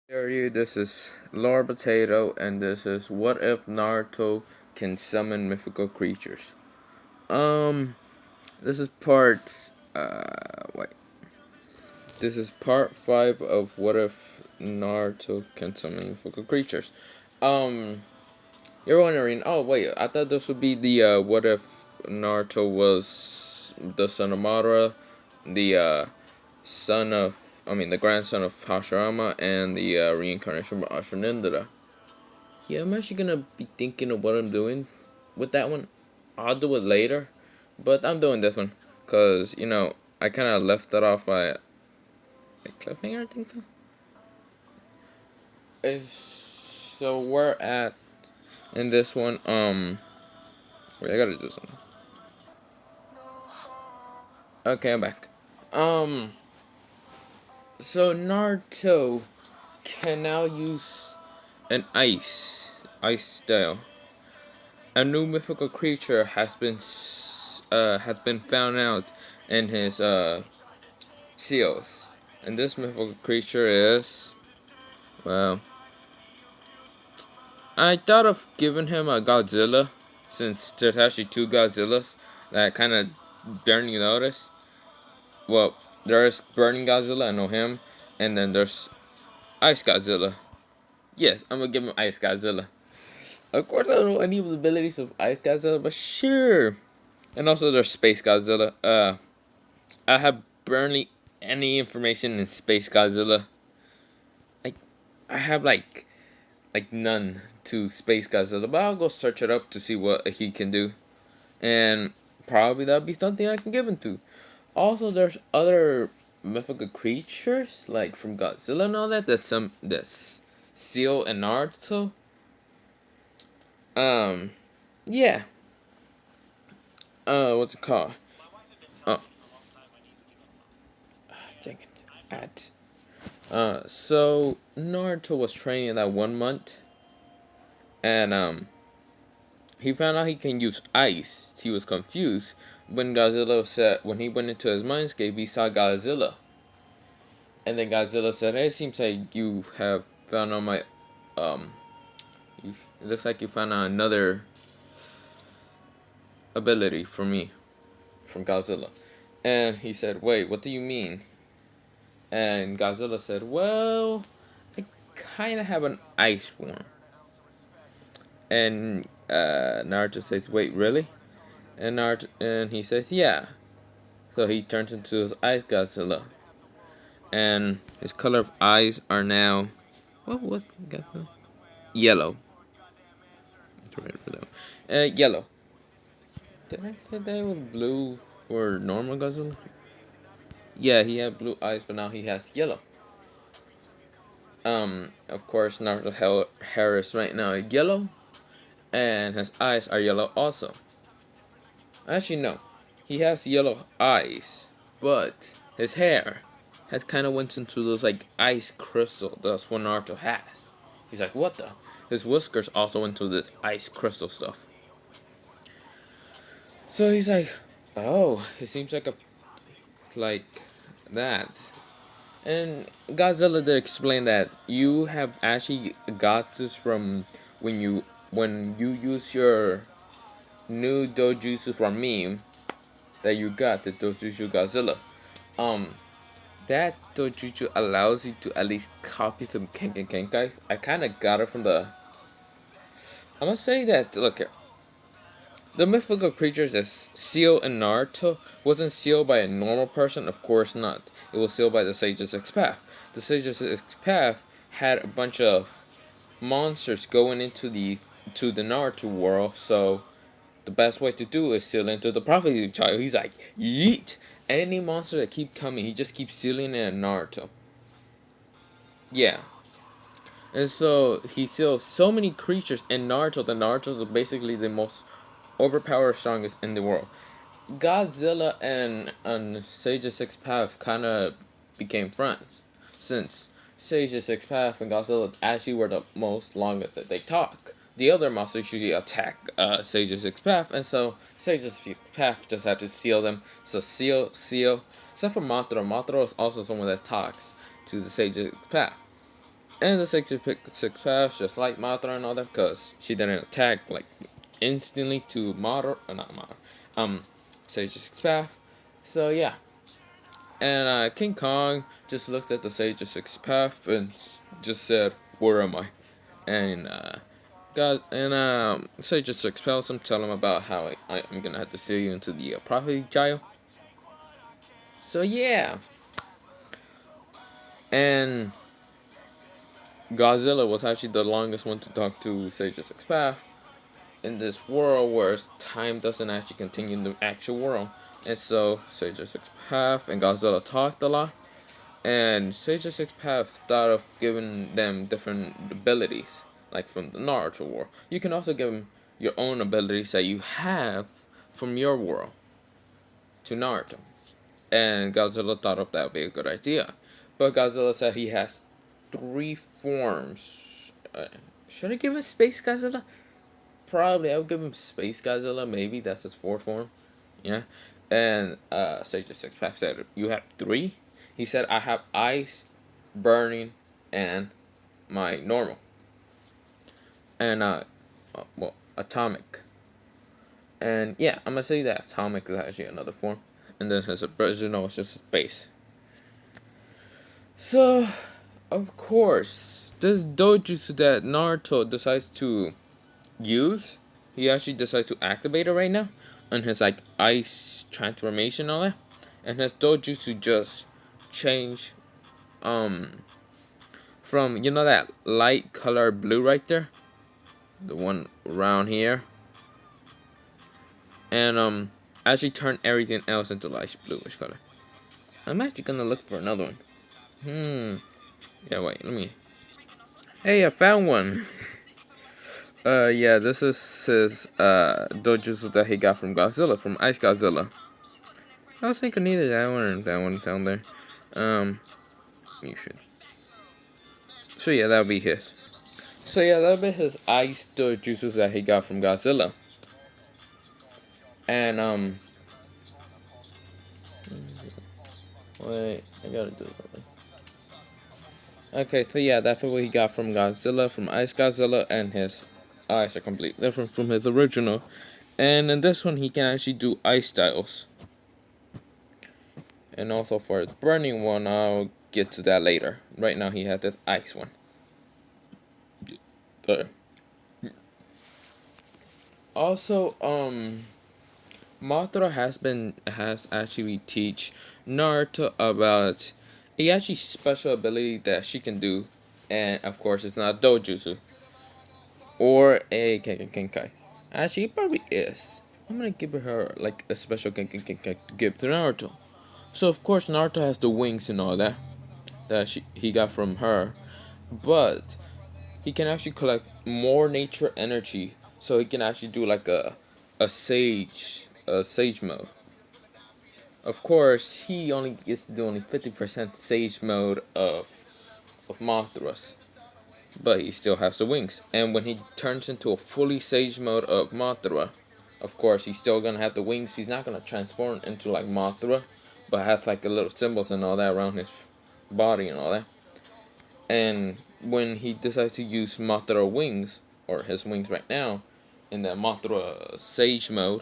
Hey, are you? This is Lord Potato, and this is What If Naruto Can Summon Mythical Creatures. Um, this is wait. This is part 5 of What If Naruto Can Summon Mythical Creatures. Um, you're wondering, oh, wait, I thought this would be the, What If Naruto was the son of Madara, the, the grandson of Hashirama, and the reincarnation of Ashura. Yeah, I'm actually gonna be thinking of what I'm doing with that one. I'll do it later, but I'm doing this one because I kind of left it off at a cliffhanger. I think so. So we're at in this one. Wait, I gotta do something. Okay, I'm back. Um, so Naruto can now use an ice style. A new mythical creature has been found out in his seals, and this mythical creature is, well, I thought of giving him a Godzilla, since there's actually two Godzillas that kind of barely notice. Well, there's Burning Godzilla, I know him, and then there's Ice Godzilla. Yes, I'm gonna give him Ice Godzilla. Of course, I don't know any of the abilities of Ice Godzilla, but sure. And also there's Space Godzilla. I have barely any information in Space Godzilla. Like, I have like none to Space Godzilla, but I'll go search it up to see what he can do, and probably that'll be something I can give him to. Also, there's other mythical creatures like from Godzilla and all that. That's Seal and Naruto. Um, yeah. What's it called? Oh, dang it. So Naruto was training that 1 month, and he found out he can use ice. He was confused when he went into his mindscape, he saw Godzilla, and then Godzilla said, "Hey, it seems like you have found out my um, it looks like you found out another ability for me from Godzilla." And he said, "Wait, what do you mean?" And Godzilla said, "Well, I kind of have an ice form." And Naruto says, "Wait, really?" And he says, "Yeah." So he turns into his Ice Godzilla, and his color of eyes are now what was Godzilla? Yellow. That's right for them. Yellow. Did I say that it was blue for normal Godzilla? Yeah, he had blue eyes, but now he has yellow. Of course, Naruto hair is right now yellow, and his eyes are yellow also. Actually, no. He has yellow eyes, but his hair has kind of went into those like ice crystal. That's what Naruto has. He's like, what the? His whiskers also went into this ice crystal stuff. So he's like, oh, it seems like that. And Godzilla did explain that you have actually got this from when you use your new dojutsu from me that you got the dojutsu Godzilla. Um, that dojutsu allows you to at least copy the Kenken Kenkai. I kind of got it from the. I must say that look, the mythical creatures as sealed in Naruto wasn't sealed by a normal person. Of course not. It was sealed by the Sage's Sixth Path. The Sage's Sixth Path had a bunch of monsters going to the Naruto world. So the best way to do is seal into the Prophecy Child. He's like, yeet! Any monster that keep coming, he just keeps sealing it in Naruto. Yeah. And so he seals so many creatures in Naruto that Naruto is basically the most overpowered, strongest in the world. Godzilla and Sage Six Path kind of became friends, since Sage Six Path and Godzilla actually were the most longest that they talk. The other monsters usually attack Sage Six Path, and so Sage Six Path just had to seal them. So seal, except for Mothra. Mothra is also someone that talks to the Sage Six Path. And the six paths just like Madara and all that, cause she didn't attack like instantly to Madara, not Madara, Sage Six Path. So yeah, and King Kong just looked at the Sage Six Path and just said, "Where am I?" And God, and Sage just expels him, tell him about how I'm gonna have to steal you into the Prophecy Gyre. So yeah, and Godzilla was actually the longest one to talk to Sage Six Path in this world where time doesn't actually continue in the actual world. And so Sage Six Path and Godzilla talked a lot, and Sage Six Path thought of giving them different abilities, like from the Naruto world. You can also give them your own abilities that you have from your world to Naruto. And Godzilla thought of that would be a good idea. But Godzilla said he has three forms. Should I give him Space Godzilla? Probably. I would give him Space Godzilla. Maybe that's his fourth form. Yeah. And Sage Six Pack said, "You have three?" He said, "I have ice, burning, and my normal. And well, atomic. And yeah, I'm gonna say that atomic is actually another form. And then his original is just space. So, of course, this dojutsu that Naruto decides to use, he actually decides to activate it right now, and his like ice transformation and all that, and his dojutsu just change from that light color blue right there, the one around here, and actually turn everything else into light bluish color. I'm actually gonna look for another one. Yeah, wait, let me. Hey, I found one. Yeah, this is his dojutsu that he got from Godzilla, from Ice Godzilla. I was thinking either that one or that one down there. You should. So yeah, that'll be his. So yeah, that'll be his ice dojutsu that he got from Godzilla. And wait, I gotta do something. Okay, so yeah, that's what he got from Godzilla, from Ice Godzilla, and his eyes are completely different from his original. And in this one, he can actually do ice styles. And also for his burning one, I'll get to that later. Right now, he had this ice one. But also, Mothra has actually teach Naruto about a actually special ability that she can do, and of course, it's not dojutsu or a Kenkai. Actually, it probably is. I'm gonna give her like a special Kenkai to give to Naruto. So of course, Naruto has the wings and all that he got from her, but he can actually collect more nature energy, so he can actually do like a sage mode. Of course, he only gets to do only 50% sage mode of Mothra's, but he still has the wings. And when he turns into a fully sage mode of Mothra, of course he's still gonna have the wings. He's not gonna transform into like Mothra, but has like a little symbols and all that around his body and all that. And when he decides to use Mothra wings, or his wings right now, in the Mothra Sage mode,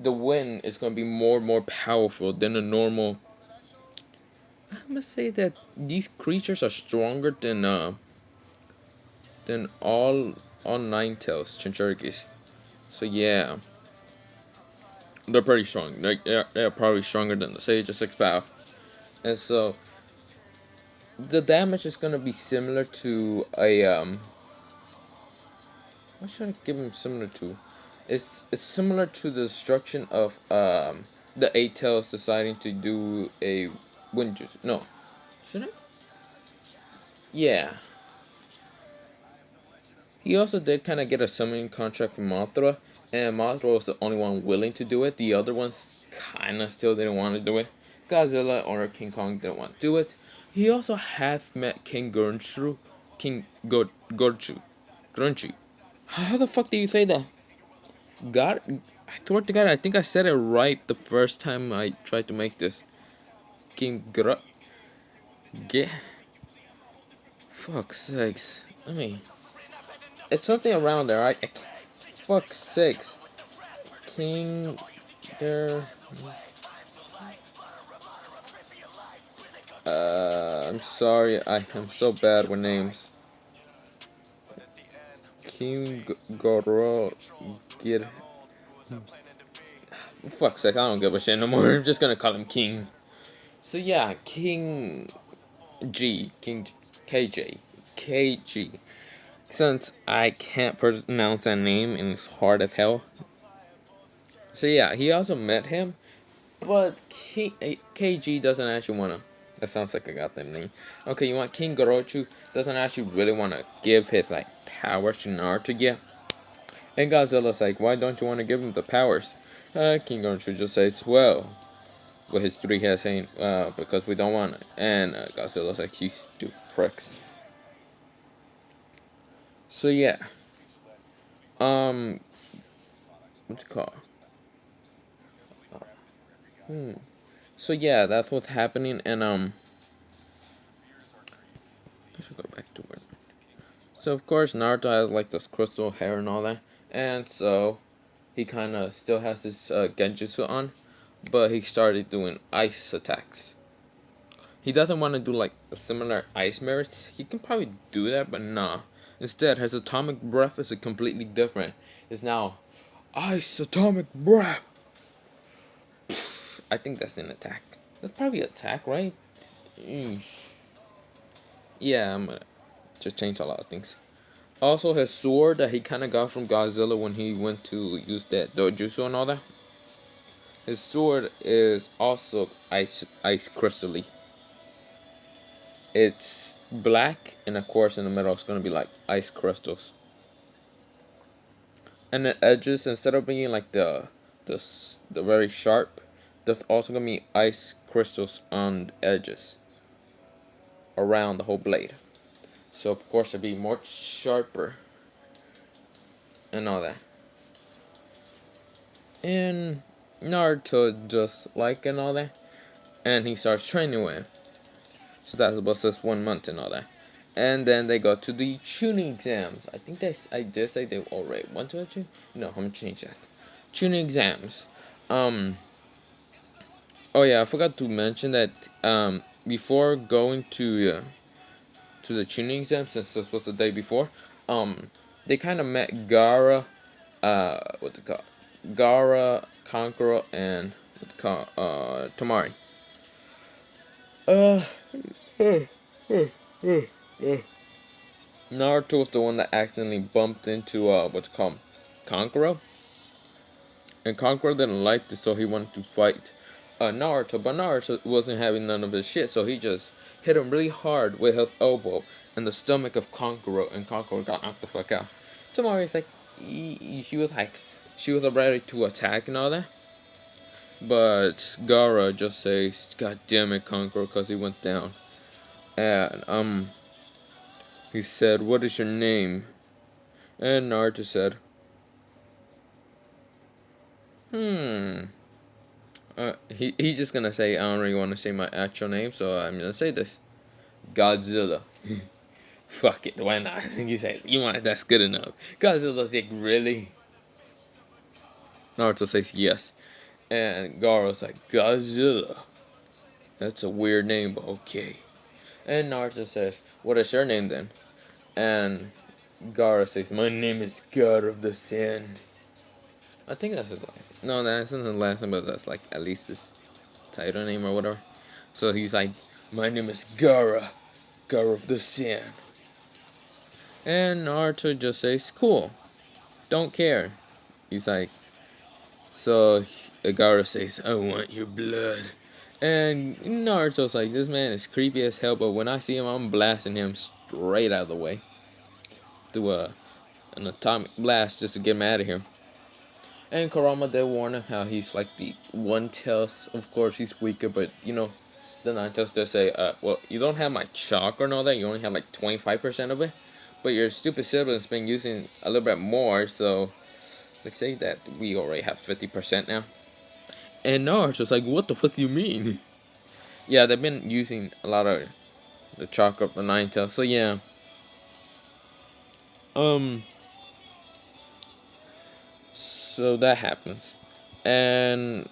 the wind is going to be more and more powerful than a normal. I'm gonna say that these creatures are stronger than all nine tails Chinchurikis. So yeah, they're pretty strong. They're probably stronger than the Sage of Six Path. And so the damage is gonna be similar to a what should I give him similar to? It's similar to the destruction of the Eight Tails deciding to do a wind jutsu. No, should I? Yeah. He also did kind of get a summoning contract from Mothra, and Mothra was the only one willing to do it. The other ones kind of still didn't want to do it. Godzilla or King Kong didn't want to do it. He also has met King Gurchu. Grunchu. How the fuck do you say that? God, I swear to God, I think I said it right the first time I tried to make this. King Gr. Get. Fuck's sakes. I mean, it's something around there. Fuck's sakes. King. There. I'm sorry. I am so bad with names. King Goro. Get. Fuck's sake. I don't give a shit no more. I'm just gonna call him King. So yeah, King G. King KJ. KG. Since I can't pronounce that name and it's hard as hell. So yeah, he also met him, but KG doesn't actually wanna. That sounds like a goddamn name. Okay, you want King Gorochu doesn't actually really wanna give his like powers to Naruto yet. And Godzilla's like, why don't you wanna give him the powers? King Gorochu just says, well, with his three heads saying, because we don't want it. And Godzilla's like, you stupid pricks. So yeah, what's it called? So yeah, that's what's happening, and I should go back to it. So of course Naruto has like this crystal hair and all that, and so he kind of still has this genjutsu on, but he started doing ice attacks. He doesn't want to do like a similar ice mirrors. He can probably do that, but nah. Instead, his atomic breath is a completely different. It's now ice atomic breath. I think that's an attack. That's probably attack, right? Eesh. Yeah, I'm gonna just change a lot of things. Also, his sword that he kind of got from Godzilla when he went to use that dojutsu and all that. His sword is also ice crystally. It's black, and of course, in the middle, it's gonna be like ice crystals. And the edges, instead of being like the very sharp, there's also gonna be ice crystals on the edges around the whole blade. So of course it'd be more sharper and all that. And Naruto just like and all that, and he starts training with him. So that was just 1 month and all that. And then they go to the tuning exams. I think I did say they already went to a tune. No, I'm gonna change that. Tuning exams. Oh yeah, I forgot to mention that before going to the tuning exam, since this was the day before, they kind of met Gara, what they call, Gara, Kankuro, and what they call, Tamari. Uh, Naruto was the one that accidentally bumped into what's called Kankuro, and Kankuro didn't like this, so he wanted to fight Naruto, but Naruto wasn't having none of his shit, so he just hit him really hard with his elbow in the stomach of Kankuro, and Kankuro got knocked the fuck out. Tamari's like, she was ready to attack and all that, but Gaara just says, "God damn it, Kankuro," because he went down, and he said, "What is your name?" And Naruto said, he's just gonna say, I don't really want to say my actual name, so I'm gonna say this. Godzilla. Fuck it, why not? He said, you want it, that's good enough. Godzilla's like, really? Naruto says yes. And Gaara's like, Godzilla. That's a weird name, but okay. And Naruto says, what is your name then? And Gaara says, my name is God of the Sand. I think that's his last name. No, that isn't his last name, but that's like at least his title name or whatever. So he's like, my name is Gaara, Gaara of the Sand. And Naruto just says, cool, don't care. He's like, so Gaara says, I want your blood. And Naruto's like, this man is creepy as hell, but when I see him, I'm blasting him straight out of the way. Through an atomic blast just to get him out of here. And Kurama did warn him how he's like the one tails. Of course, he's weaker, but you know, the nine tails just say, well, you don't have my chakra and all that. You only have like 25% of it, but your stupid sibling's been using a little bit more. So, let's say that we already have 50% now. And Naruto's like, what the fuck do you mean? Yeah, they've been using a lot of the chakra of the nine tails. So yeah, Um, so that happens, and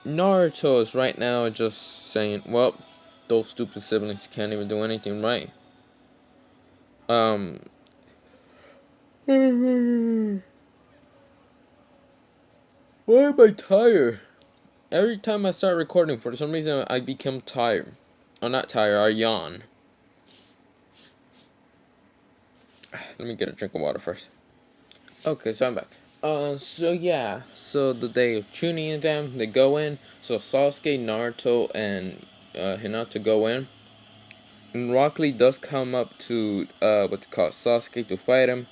Naruto is right now just saying, "Well, those stupid siblings can't even do anything right." Um, why am I tired? Every time I start recording, for some reason, I become tired. I'm not tired. I yawn. Let me get a drink of water first. Okay, so I'm back. So yeah, so the day of tuning them, they go in. So Sasuke, Naruto, and Hinata go in. And Rock Lee does come up to what's called Sasuke to fight him.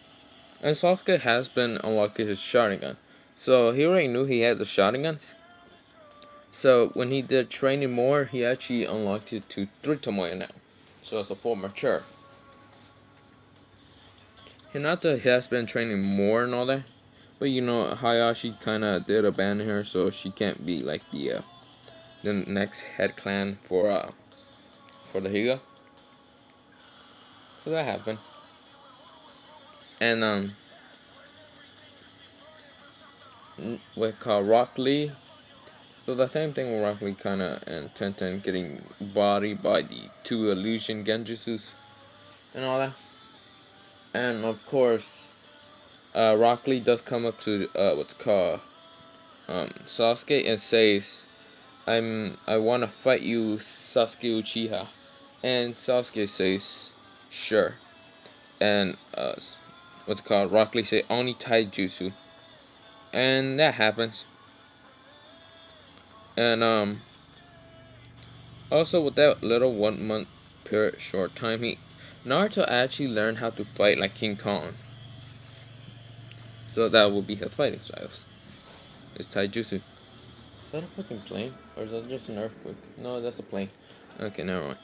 And Sasuke has been unlocking his Sharingan. So he already knew he had the Sharingans. So when he did training more, he actually unlocked it to 3 Tomoe now. So it's a full mature. Hinata has been training more and all that. But you know, Hayashi kinda did abandon her, so she can't be like the next head clan for the Higa. So that happened. And we call Rock Lee. So the same thing with Rock Lee kinda and Tenten getting bodied by the 2 illusion genjutsus and all that. And of course, Rock Lee does come up to what's called Sasuke and says, I wanna fight you, Sasuke Uchiha. And Sasuke says, sure. And what's it called? Rock Lee say Oni Taijutsu. And that happens. And also with that little 1 month period short time, Naruto actually learned how to fight like King Kong. So that will be his fighting styles. It's Taijutsu. Is that a fucking plane? Or is that just an earthquake? No, that's a plane. Okay, never mind.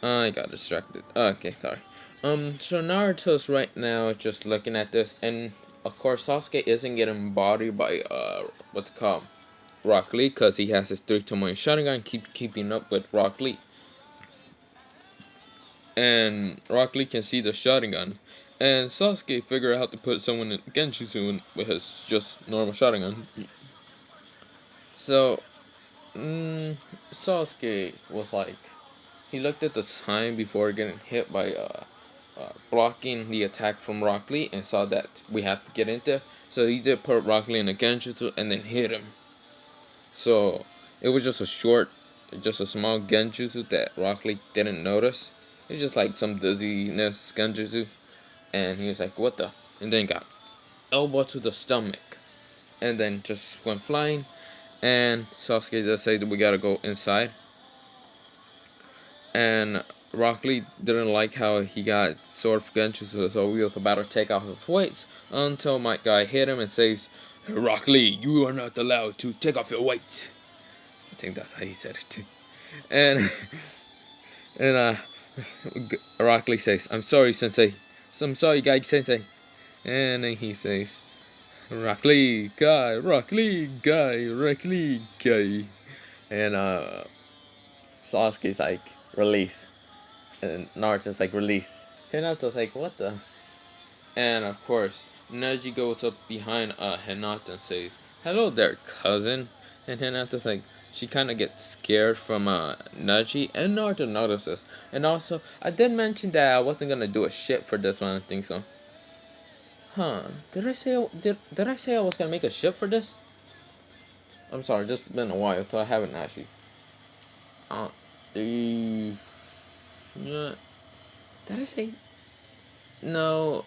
I got distracted. Okay, sorry. So Naruto's right now just looking at this, and of course Sasuke isn't getting bodied by what's it called, Rock Lee, because he has his 3 Tomoe Sharingan, keeping up with Rock Lee, and Rock Lee can see the Sharingan, and Sasuke figured out how to put someone in Genjutsu with his just normal Sharingan. So, Sasuke was like, he looked at the time before getting hit by blocking the attack from Rock Lee and saw that we have to get into. So he did put Rock Lee in a genjutsu and then hit him. So it was just a small genjutsu that Rock Lee didn't notice. It was just like some dizziness genjutsu. And he was like, what the? And then got elbow to the stomach. And then just went flying. And Sasuke just said, we gotta go inside. And Rock Lee didn't like how he got sort of genjutsu, so we was about to take off his weights until my guy hit him and says, Rock Lee, you are not allowed to take off your weights. I think that's how he said it too. And and Rock Lee says, I'm sorry, Sensei. I'm sorry, guy Sensei. And then he says, Rock Lee, guy, Rock Lee, guy, Rock Lee, guy. And Sasuke's like, release. And Naruto's like, release. Hinata's like, what the? And of course, Neji goes up behind Hinata and says, hello there, cousin. And Hinata's like, she kind of gets scared from Neji, and Naruto notices. And also, I did mention that I wasn't gonna do a shit for this one. I think so. Huh? Did I say did I say I was gonna make a ship for this? I'm sorry, this has been a while, so I haven't actually. Yeah. Did I say? No,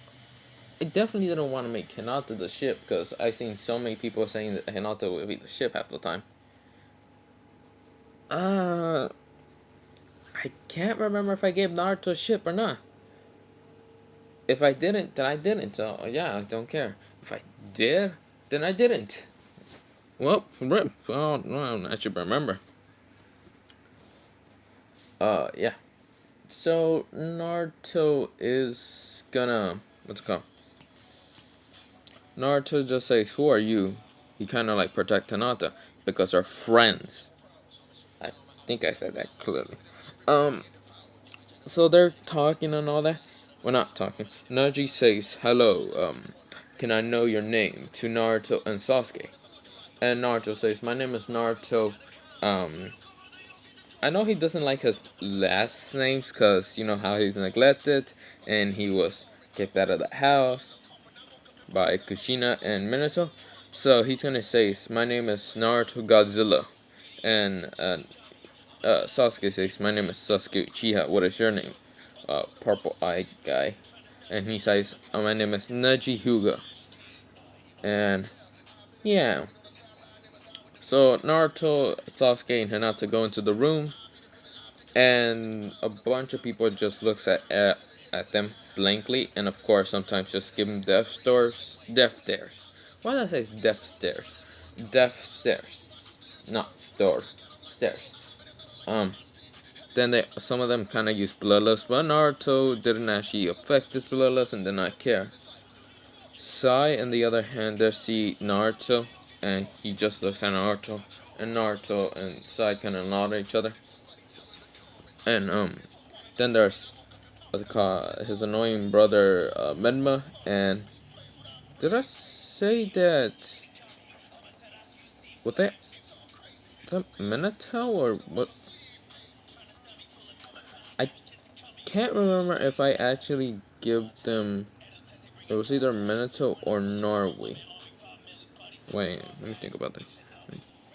I definitely didn't want to make Hinata the ship because I've seen so many people saying that Hinata would be the ship half the time. I can't remember if I gave Naruto a ship or not. If I didn't, then I didn't. So yeah, I don't care. If I did, then I didn't. Well, rip. Oh no, I should remember. Yeah. So Naruto is gonna what's it called? Naruto just says, "Who are you?" He kind of like protect Hinata because they're friends. I think I said that clearly. Um, so they're talking and all that, We're not talking. Naji says, "Hello, can I know your name?" to Naruto and Sasuke. And Naruto says, "My name is Naruto. Um, I know he doesn't like his last names because you know how he's neglected and he was kicked out of the house by Kushina and Minato. So he's gonna say, my name is Naruto Godzilla." And Sasuke says, "My name is Sasuke Uchiha. What is your name?" Purple Eye Guy. And he says, "My name is Neji Hyuga." And yeah. So Naruto, Sasuke, and Hinata go into the room, and a bunch of people just looks at them blankly, and of course sometimes just give them death stares. Why did I say death stares? Death stares, not stairs. Um, then some of them kind of use bloodlust, but Naruto didn't actually affect his bloodlust and did not care. Sai, on the other hand, they see Naruto, and he just looks at Naruto, and Naruto and Sai kind of nod at each other. And then there's what's it called? His annoying brother Menma, and did I say that? What that Minato or what? I can't remember if I actually give them. It was either Minato or Norway. Wait, let me think about that.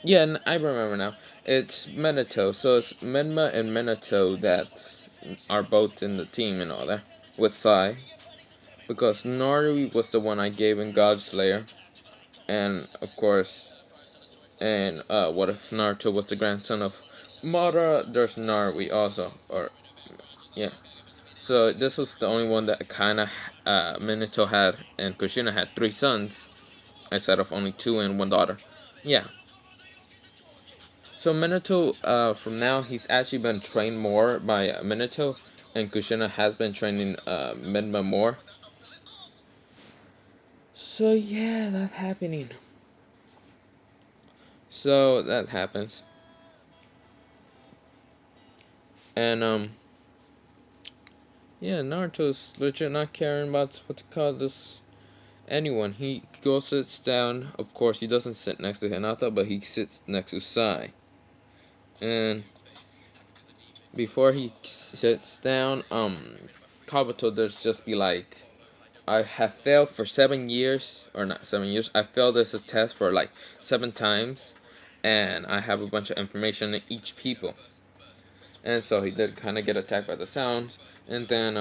Yeah, I remember now. It's Minato, so it's Menma and Minato that are both in the team and all that with Sai. Because Naru was the one I gave in Godslayer, and of course, and what if Naruto was the grandson of Madara? There's Naru also, or yeah. So this was the only one that kind of Minato had, and Kushina had 3 sons instead of only 2 and 1 daughter. Yeah. So Minato, from now, he's actually been trained more by Minato, and Kushina has been training Menma more. So yeah, that's happening. So that happens, and yeah, Naruto's legit not caring about what to call this anyone. He goes sits down. Of course, he doesn't sit next to Hinata, but he sits next to Sai. And before he sits down, Kabuto does just be like, "I have failed for 7 years, or not 7 years. I failed this test for like 7 times, and I have a bunch of information on each people." And so he did kind of get attacked by the sounds, and then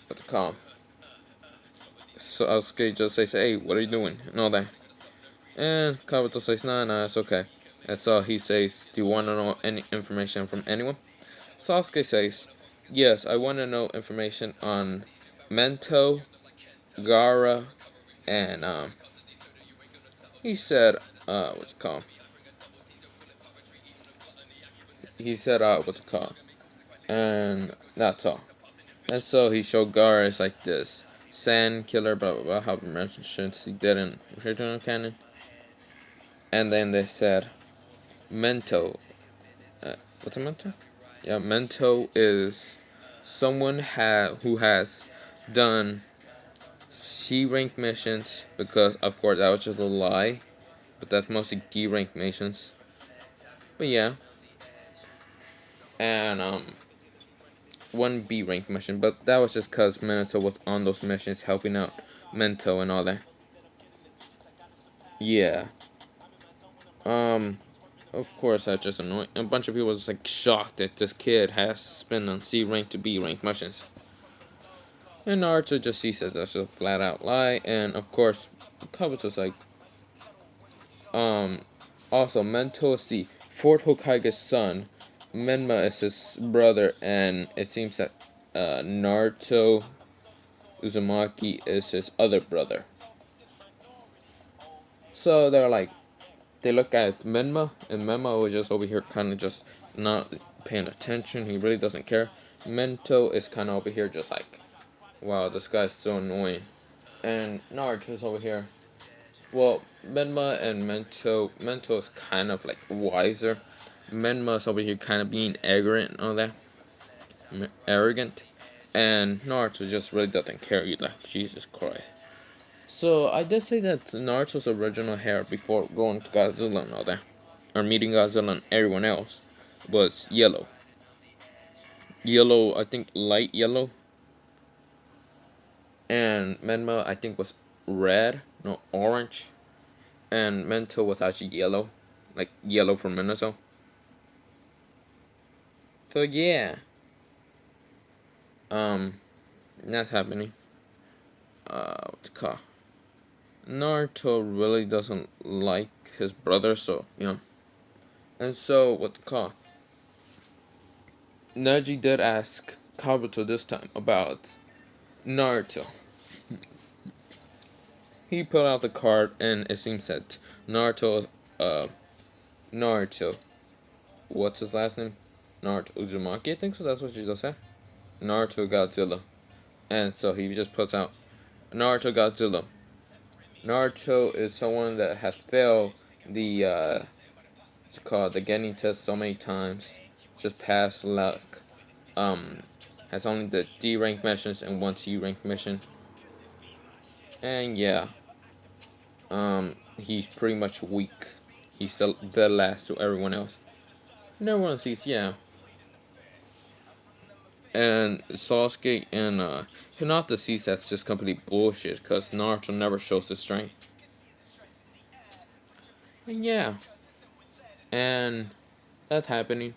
what to call him? So Sasuke just says, "Hey, what are you doing?" and all that. And Kabuto says, "Nah, it's okay." And so he says, "Do you want to know any information from anyone?" Sasuke says, "Yes, I want to know information on Mento, Gara, and he said, what's it called? He said, what's it called? And that's all." And so he showed Gara as like this sand killer, blah blah blah, how mentioned since he didn't original canon. And then they said, Mento. What's a Mento? Yeah, Mento is someone who has done C rank missions, because of course that was just a lie, but that's mostly D rank missions. But yeah, and one B rank mission, but that was just because Minato was on those missions helping out Mento and all that. Yeah. Of course that's just annoying. A bunch of people was like shocked that this kid has been on C rank to B rank missions. And Naruto just sees it as a flat out lie, and of course Kabuto's like, also Mento is the fourth Hokage's son, Menma is his brother, and it seems that Naruto Uzumaki is his other brother. So they're like, they look at Menma, and Menma was just over here kind of just not paying attention. He really doesn't care. Mento is kind of over here just like, wow, this guy's so annoying. And Naruto's over here. Well, Menma and Mento is kind of like wiser. Menma's over here kind of being arrogant and all that. Arrogant. and Naruto just really doesn't care. You like Jesus Christ. So I did say that Naruto's original hair before going to Godzilla and all that, or meeting Godzilla and everyone else, was yellow. Yellow, I think light yellow, and Menma I think was red, no orange, and Mento was actually yellow, like yellow from Minato. So yeah, um, that's happening. What's it called? Naruto really doesn't like his brother, so you know. And so what's it called? Neji did ask Kabuto this time about Naruto. He pulled out the card, and it seems that Naruto, uh, Naruto, what's his last name? Naruto Uzumaki, I think so. That's what she just said. Naruto Godzilla, and so he just puts out Naruto Godzilla. Naruto is someone that has failed the it's called the Genin test so many times, just past luck. Has only the D rank missions and one C rank mission, and yeah, he's pretty much weak. He's the last to everyone else. And everyone sees, yeah. And Sasuke and Hinata sees that's just complete bullshit because Naruto never shows the strength. And yeah, and that's happening.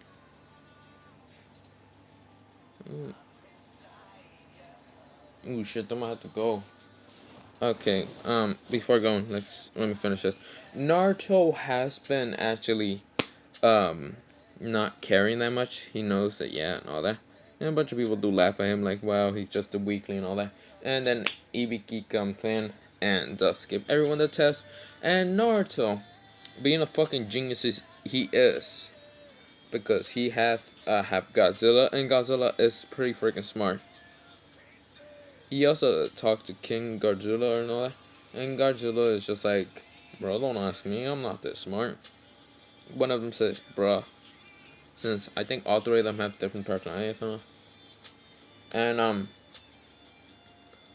Ooh shit, I'm gonna have to go. Okay, before going, let me finish this. Naruto has been actually um not caring that much. He knows that, yeah, and all that. And a bunch of people do laugh at him like, wow, he's just a weakling and all that. And then Ibiki comes in and does skip everyone the test. And Naruto, being a fucking genius he is, because he have Godzilla, and Godzilla is pretty freaking smart. He also talked to King Godzilla and all that, and Godzilla is just like, bro, don't ask me, I'm not this smart. One of them says, bruh, since I think all three of them have different personalities, and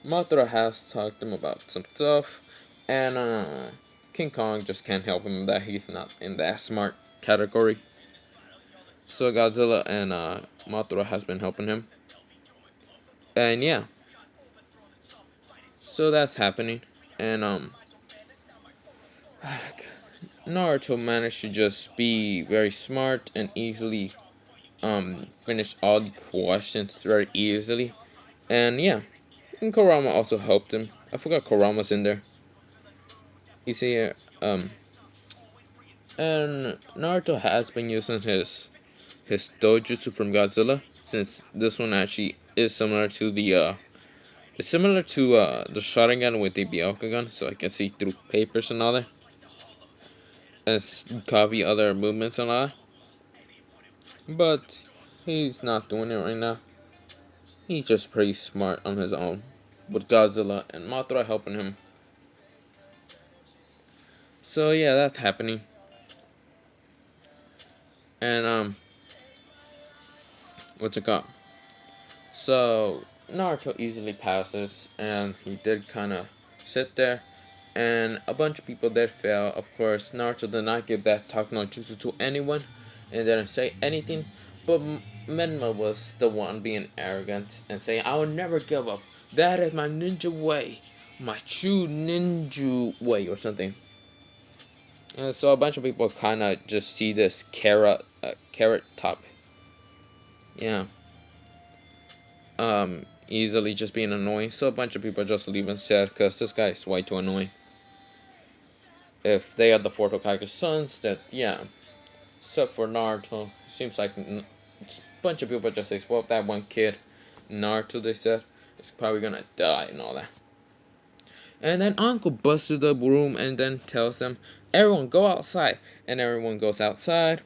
Mothra has talked to him about some stuff, and King Kong just can't help him that he's not in that smart category. So Godzilla and Mothra has been helping him, and yeah, so that's happening, and Naruto managed to just be very smart and easily finish all the questions very easily, and yeah, and Kurama also helped him. I forgot Kurama's in there. You see here, and Naruto has been using his dojutsu from Godzilla, since this one actually is similar to the Sharingan with the Byakugan, so I can see through papers and all that, and copy other movements and all that. But he's not doing it right now. He's just pretty smart on his own, with Godzilla and Mothra helping him. So yeah, that's happening. And what's it called? So Naruto easily passes, and he did kind of sit there, and a bunch of people did fail. Of course, Naruto did not give that talk no jutsu to anyone, and didn't say anything. But Menma was the one being arrogant and saying, "I will never give up. That is my ninja way, my true ninja way," or something. And so a bunch of people kind of just see this carrot top, yeah, easily just being annoying. So a bunch of people just leave instead because this guy is way too annoying. If they are the fourth Hokage sons, that yeah, except for Naruto, seems like a bunch of people just say, well, that one kid, Naruto, they said, is probably gonna die and all that. And then Uncle busts through the room and then tells them, everyone go outside. And everyone goes outside.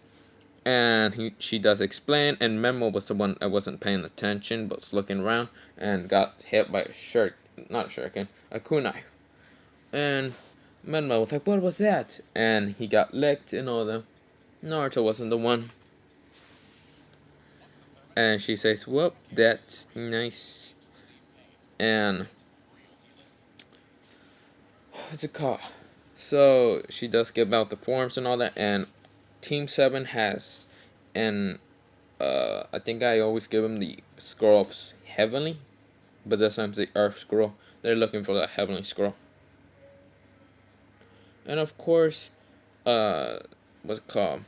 And she does explain. And Memo was the one that wasn't paying attention, but was looking around and got hit by a kunai. And Memo was like, what was that? And he got licked and all that. Naruto wasn't the one. And she says, well, that's nice. And what's it called? So she does give out the forms and all that, and Team 7 has, and I think I always give them the scroll of Heavenly, but this time's the Earth scroll. They're looking for the Heavenly scroll. And of course, what's it called?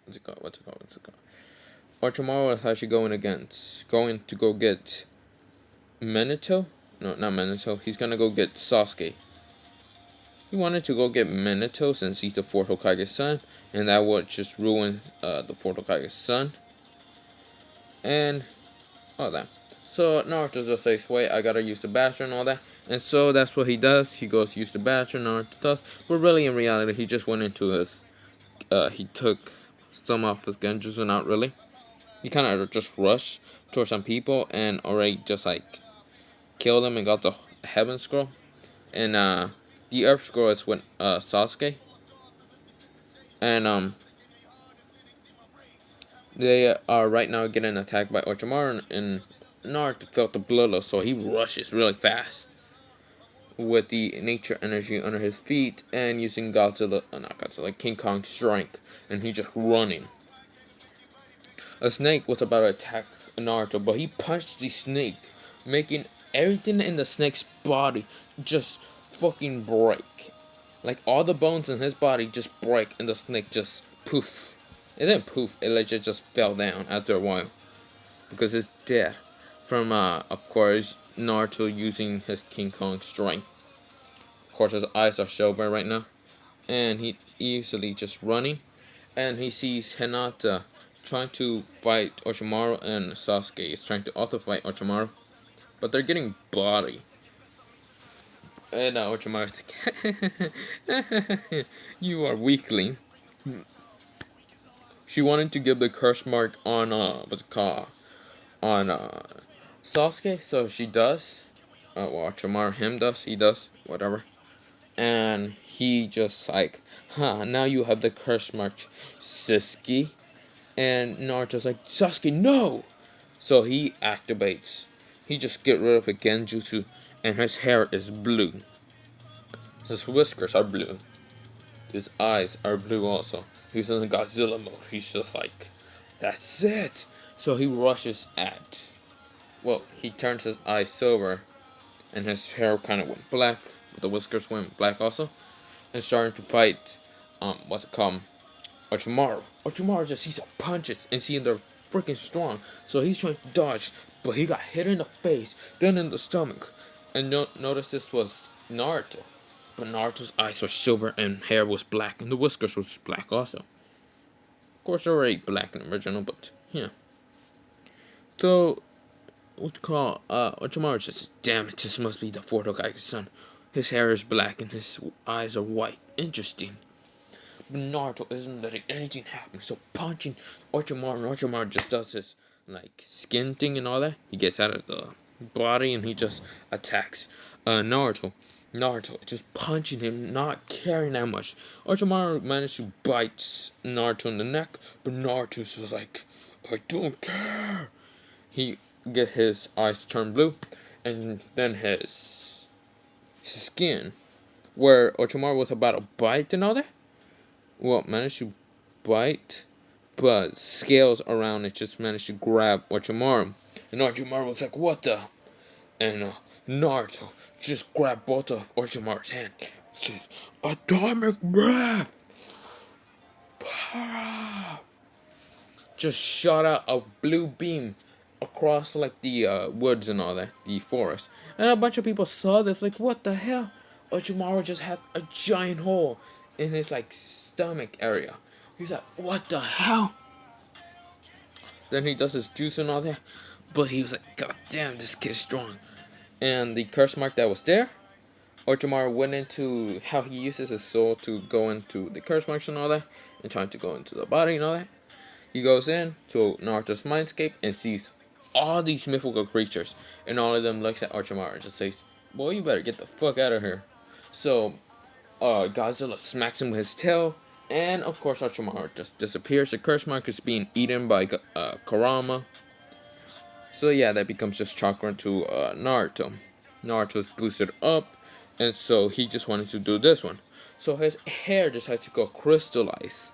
What's it called? Orochimaru is actually going to go get Minato. No, not Minato. He's gonna go get Sasuke. He wanted to go get Minato since he's the fourth Hokage's son, and that would just ruin the fourth Hokage's son. And all that. So Naruto just says, wait, I gotta use the bathroom and all that. And so that's what he does. He goes to use the bathroom, Naruto does. But really, in reality, he just went into his, he took some off his genjutsu, not really. He kind of just rushed towards some people and already just like killed them and got the Heaven Scroll. And the Earth Scroll is with Sasuke. And they are right now getting attacked by Orochimaru, and Naruto felt the bloodlust, so he rushes really fast with the nature energy under his feet and using not Godzilla, King Kong's strength, and he just running. A snake was about to attack Naruto, but he punched the snake, making everything in the snake's body just fucking break. Like all the bones in his body just break, and the snake just poof. It didn't poof, it legit just fell down after a while. Because it's dead. From, of course, Naruto using his King Kong strength. Of course, his eyes are sober right now. And he easily just running. And he sees Hinata trying to fight Orochimaru, and Sasuke is trying to also fight Orochimaru. But they're getting body. And Orochimaru's like, you are weakling. She wanted to give the curse mark on, what's it called? On, Sasuke, so she does. Well, Orochimaru, him does, he does, whatever. And he just like, now you have the curse mark, Sasuke. And Naruto's like, Sasuke, no! So he activates. He just get rid of the genjutsu, and his hair is blue. His whiskers are blue. His eyes are blue also. He's in Godzilla mode. He's just like, that's it. So he rushes at. Well, he turns his eyes silver, and his hair kind of went black, but the whiskers went black also, and starting to fight, what's it called? Orochimaru. Orochimaru just sees the punches and seeing they're freaking strong, so he's trying to dodge, but he got hit in the face, then in the stomach. And notice this was Naruto, but Naruto's eyes were silver and hair was black, and the whiskers was black also. Of course, they're already black in the original, but yeah. So, what's it called? Orochimaru just, damn it, this must be the fourth Hokage's son. His hair is black and his eyes are white. Interesting. But Naruto isn't letting anything happen, so punching Orochimaru just does his, like, skin thing and all that. He gets out of the body and he just attacks Naruto. Naruto just punching him, not caring that much. Orochimaru managed to bite Naruto in the neck, but Naruto's just like, I don't care. He get his eyes turn blue, and then his skin, where Orochimaru was about to bite and all that, well, managed to bite, but scales around it just managed to grab Orochimaru. And Orochimaru was like, what the? And Naruto just grabbed both of Orochimaru's hands. Says, atomic breath! Just shot out a blue beam across like the woods and all that, the forest. And a bunch of people saw this, like, what the hell? Orochimaru just had a giant hole in his like stomach area. He's like, what the hell? Then he does his juice and all that, but he was like, god damn, this kid's strong. And the curse mark that was there, Orochimaru went into how he uses his soul to go into the curse marks and all that, and trying to go into the body and all that. He goes in to Naruto's mindscape and sees all these mythical creatures, and all of them looks at Orochimaru and just says, boy, you better get the fuck out of here. So Godzilla smacks him with his tail, And of course, Orochimaru just disappears. The curse mark is being eaten by Kurama. So yeah, that becomes just chakra to Naruto. Naruto's boosted up, and so he just wanted to do this one. So his hair decides to go crystallize.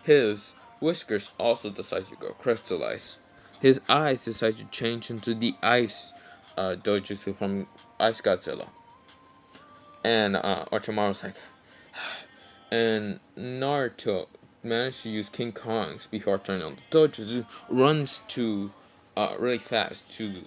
His whiskers also decide to go crystallize. His eyes decide to change into the ice dojutsu from Ice Godzilla. And Orochimaru's like, and Naruto managed to use King Kong's before turning on the dojutsu, runs to really fast to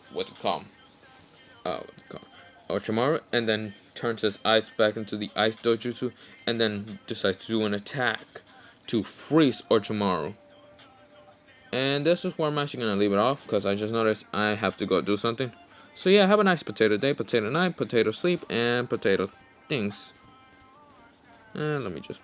Orochimaru, and then turns his eyes back into the ice dojutsu, and then decides to do an attack to freeze Orochimaru. And this is where I'm actually gonna leave it off because I just noticed I have to go do something. So yeah, have a nice potato day, potato night, potato sleep, and potato things. And let me just